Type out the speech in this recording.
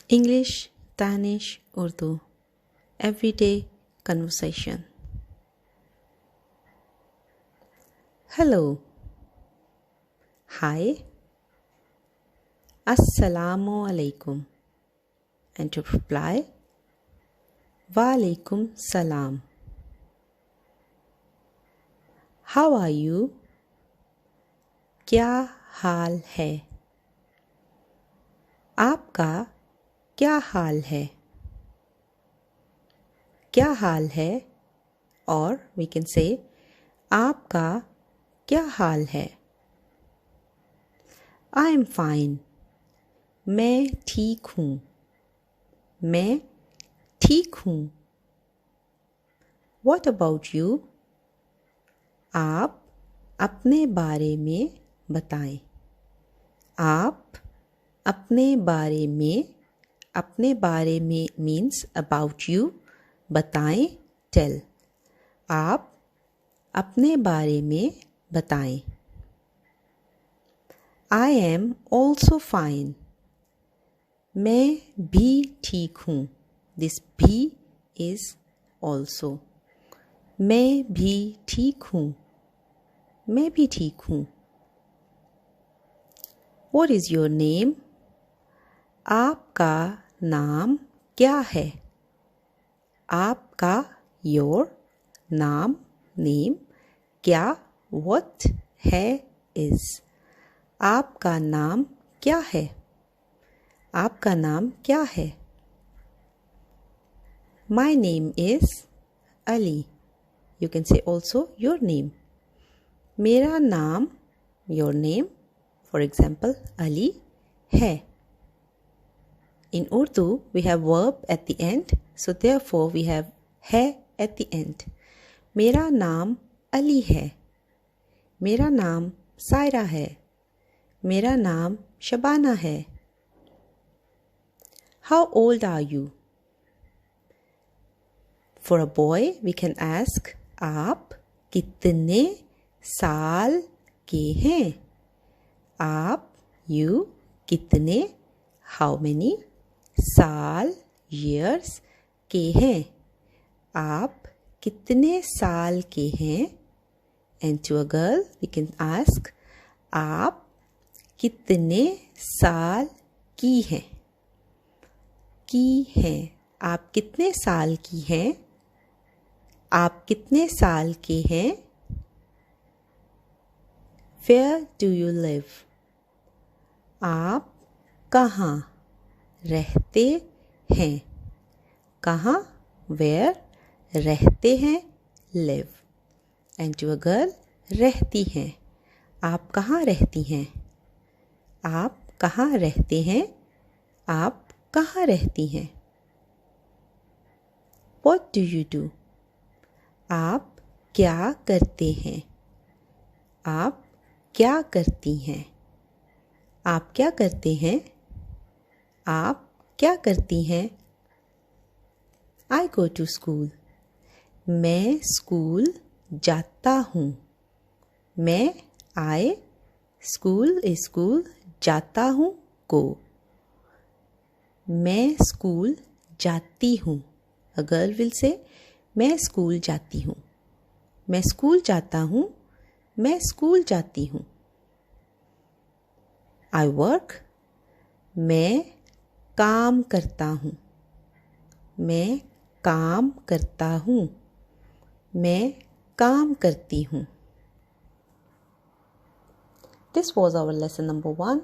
English, Danish, Urdu. Everyday conversation. Hello. Hi. Assalamu alaikum. And to reply, Wa alaikum salam. How are you? क्या हाल है? आपका क्या हाल है? क्या हाल है? और we can say आपका क्या हाल है? I am fine. मैं ठीक हूँ. मैं ठीक हूँ. What about you? आप अपने बारे में बताएं. आप अपने बारे में means about you. बताएं tell. आप अपने बारे में बताएं. I am also fine. मैं भी ठीक हूँ. This भी is also. मैं भी ठीक हूँ. मैं भी ठीक हूँ. What is your name? आपका नाम क्या है? आपका your नाम name क्या what है is. आपका नाम क्या है? आपका नाम क्या है? My name is Ali. You can say also your name. मेरा नाम your name, for example Ali है. In Urdu we have verb at the end, so therefore we have है at the end. मेरा नाम अली है. मेरा नाम सायरा है. मेरा नाम शबाना है. How old are you? For a boy we can ask आप कितने साल के हैं? आप you कितने how many साल years के हैं? आप कितने साल के हैं? And to a girl we can ask आप कितने साल की हैं? की हैं. आप कितने साल की हैं? आप कितने साल के हैं? Where do you live? आप कहाँ रहते हैं? कहाँ where रहते हैं live. And to a girl रहती हैं. आप कहाँ रहती हैं? आप कहाँ रहते हैं? आप कहाँ रहती हैं? What do you do? आप क्या करते हैं? आप क्या करती हैं? आप क्या करते हैं? आप क्या करती हैं? I go to school. मैं स्कूल जाता हूँ. मैं I school is school जाता हूँ go. मैं स्कूल जाती हूँ. A girl will say मैं स्कूल जाती हूँ. मैं स्कूल जाता हूँ. मैं स्कूल जाती हूँ. I work. मैं काम करता हूँ. मैं काम करता हूँ. मैं काम करती हूँ. This was our lesson number 1.